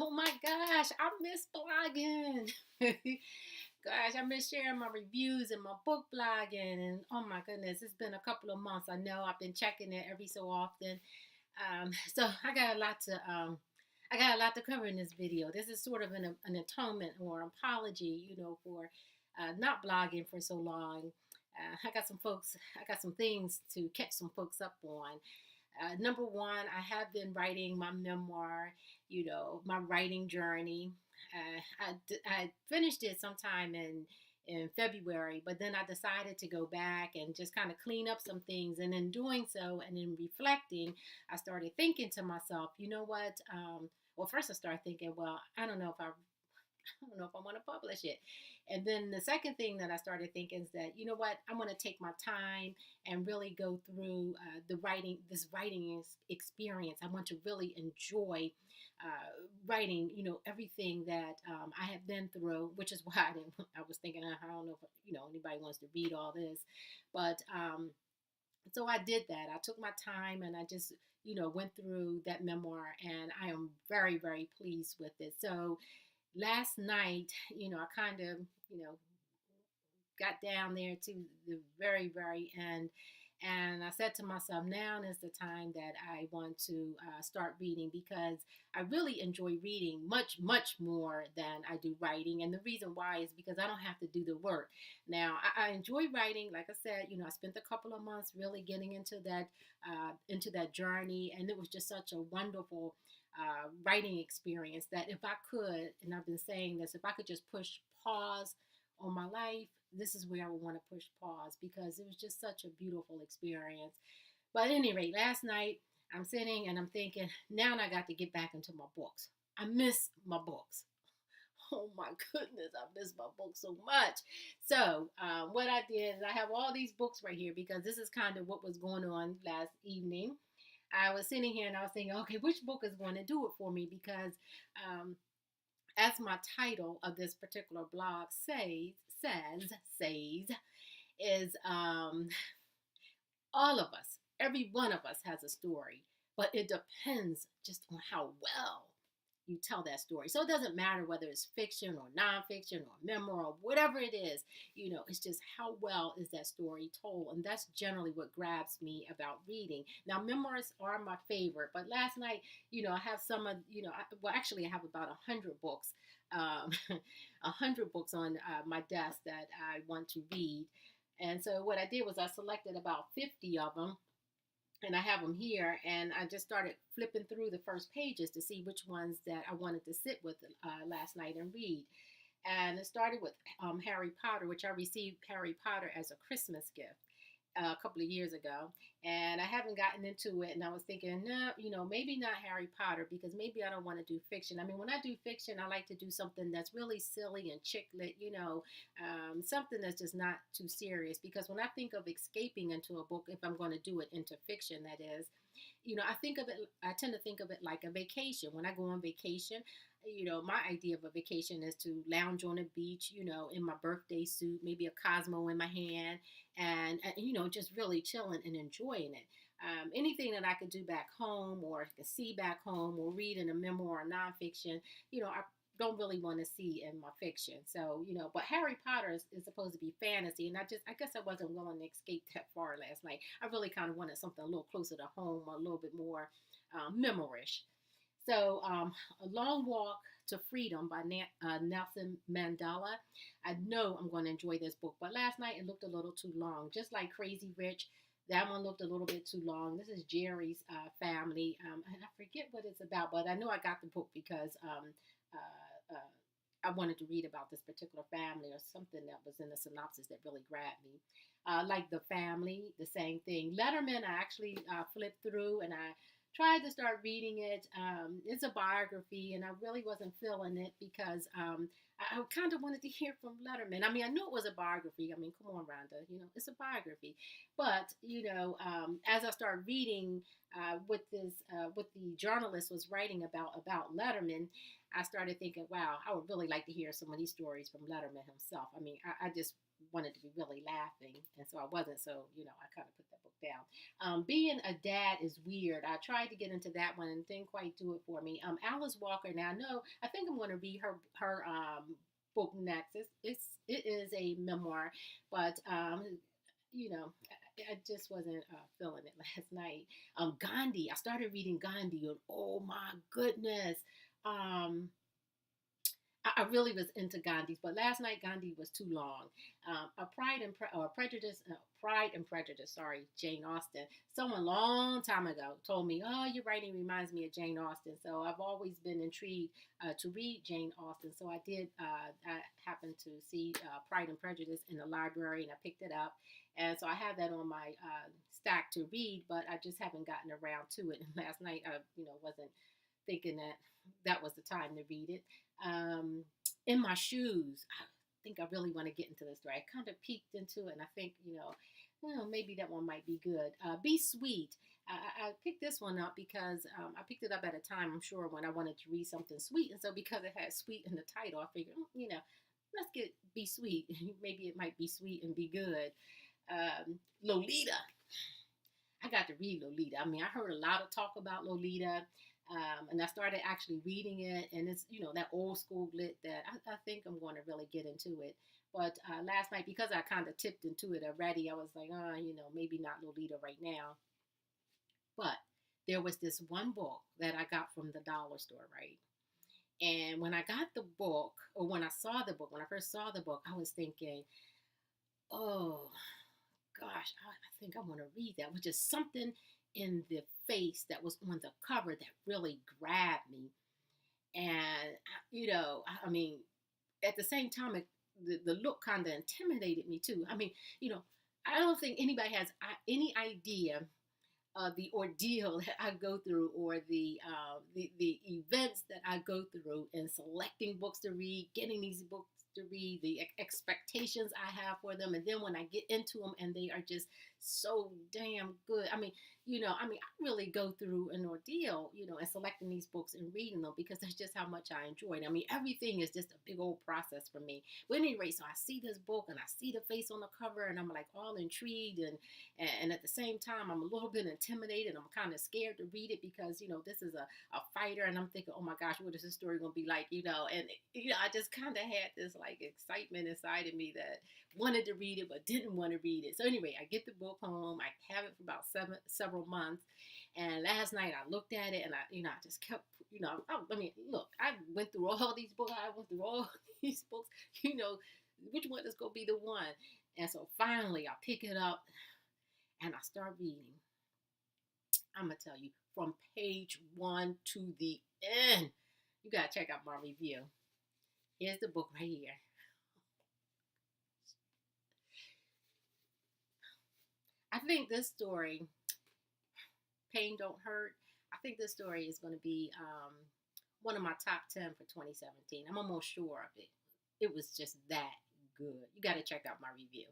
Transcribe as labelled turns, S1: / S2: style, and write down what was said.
S1: Oh my gosh, I miss blogging. Gosh, I miss sharing my reviews and my book blogging. And oh my goodness, it's been a couple of months. I know I've been checking it every so often. So I got a lot to cover in this video. This is sort of an atonement or apology, for not blogging for so long. I got some things to catch some folks up on. Number one, I have been writing my memoir, my writing journey. I finished it sometime in February, but then I decided to go back and just kind of clean up some things. And in doing so, and in reflecting, I started thinking to myself, you know what? Well, first I started thinking, well, I don't know if I want to publish it. And then the second thing that I started thinking is that, you know what, I'm going to take my time and really go through this writing experience. I want to really enjoy writing, everything that I have been through, which is why I was thinking, I don't know if, anybody wants to read all this. But so I did that. I took my time and I just, went through that memoir and I am very, very pleased with it. So, last night, I kind of, got down there to the very, very end. And I said to myself, now is the time that I want to start reading because I really enjoy reading much, much more than I do writing. And the reason why is because I don't have to do the work. Now, I enjoy writing. Like I said, I spent a couple of months really getting into that journey, and it was just such a wonderful writing experience that if I could, and I've been saying this, if I could just push pause on my life, this is where I would want to push pause because it was just such a beautiful experience. But at any rate, last night I'm sitting and I'm thinking, now I got to get back into my books. I miss my books. Oh my goodness, I miss my books so much. So, what I did is I have all these books right here because this is kind of what was going on last evening. I was sitting here and I was thinking, okay, which book is going to do it for me? Because um, as my title of this particular blog says, is all of us, every one of us has a story, but it depends just on how well you tell that story. So it doesn't matter whether it's fiction or nonfiction or memoir or whatever it is, it's just how well is that story told. And that's generally what grabs me about reading. Now, memoirs are my favorite, but last night, I have some of, actually I have about 100 books, um, 100 books on my desk that I want to read. And so what I did was I selected about 50 of them and I have them here, and I just started flipping through the first pages to see which ones that I wanted to sit with last night and read. And it started with Harry Potter, which I received Harry Potter as a Christmas gift a couple of years ago, and I haven't gotten into it. And I was thinking, no, maybe not Harry Potter because maybe I don't want to do fiction. I mean, when I do fiction, I like to do something that's really silly and chick lit, something that's just not too serious. Because when I think of escaping into a book, if I'm going to do it into fiction, that is, I tend to think of it like a vacation. When I go on vacation, my idea of a vacation is to lounge on a beach, in my birthday suit, maybe a Cosmo in my hand, and just really chilling and enjoying it. Anything that I could do back home or could see back home or read in a memoir or nonfiction, I don't really want to see in my fiction. So, but Harry Potter is supposed to be fantasy. And I guess I wasn't willing to escape that far last night. I really kind of wanted something a little closer to home, a little bit more memorish. So, A Long Walk to Freedom by Nelson Mandela. I know I'm going to enjoy this book, but last night it looked a little too long. Just like Crazy Rich, that one looked a little bit too long. This is Jerry's family, and I forget what it's about, but I know I got the book because I wanted to read about this particular family or something that was in the synopsis that really grabbed me. Like The Family, the same thing. Letterman, I actually flipped through and I tried to start reading it. It's a biography, and I really wasn't feeling it because I kind of wanted to hear from Letterman. I mean, I knew it was a biography. I mean, come on, Rhonda, it's a biography. But as I started reading what the journalist was writing about Letterman, I started thinking, wow, I would really like to hear some of these stories from Letterman himself. I mean, I just wanted to be really laughing, and so I wasn't. So I kind of put that book down. Being a dad is weird. I tried to get into that one and didn't quite do it for me. Alice Walker. Now, no, I think I'm going to read her book next. It is a memoir, but I just wasn't feeling it last night. Gandhi. I started reading Gandhi, and oh my goodness. Um, I really was into Gandhi's, but last night Gandhi was too long. A Pride and Prejudice. Sorry, Jane Austen. Someone long time ago told me, "Oh, your writing reminds me of Jane Austen." So I've always been intrigued to read Jane Austen. So I did. I happened to see Pride and Prejudice in the library, and I picked it up. And so I have that on my stack to read, but I just haven't gotten around to it. And last night, I wasn't thinking that that was the time to read it. Um, in My Shoes, I think I really want to get into this story. I kind of peeked into it, and I think, maybe that one might be good. Be Sweet. I picked this one up because I picked it up at a time, I'm sure, when I wanted to read something sweet. And so because it had sweet in the title, I figured, let's get Be Sweet. Maybe it might be sweet and be good. Lolita. I got to read Lolita. I mean, I heard a lot of talk about Lolita. And I started actually reading it, and it's that old school lit that I think I'm going to really get into it. But last night, because I kind of tipped into it already, I was like, maybe not Lolita right now. But there was this one book that I got from the dollar store, right? And when I got the book, or when I saw the book, when I first saw the book, I was thinking, oh gosh, I think I want to read that, which is something in the face that was on the cover that really grabbed me. And, I mean, at the same time, the look kind of intimidated me too. I mean, I don't think anybody has any idea the ordeal that I go through, or the events that I go through in selecting books to read, getting these books to read, the expectations I have for them, and then when I get into them and they are just so damn good. I really go through an ordeal, in selecting these books and reading them, because that's just how much I enjoy it. I mean, everything is just a big old process for me. But at any rate, so I see this book and I see the face on the cover, and I'm like all intrigued, and at the same time, I'm a little bit intimidated. I'm kind of scared to read it because, this is a fighter, and I'm thinking, oh my gosh, what is this story going to be like, and, I just kind of had this like excitement inside of me that wanted to read it, but didn't want to read it. So anyway, I get the book home. I have it for about several months. And last night I looked at it, and I just kept, look, I went through all these books. I went through all these books, which one is going to be the one? And so finally I pick it up and I start reading. I'm going to tell you, from page 1 to the end. You got to check out my review. Here's the book right here. I think this story, Pain Don't Hurt, I think this story is going to be one of my top 10 for 2017. I'm almost sure of it. It was just that good. You got to check out my review.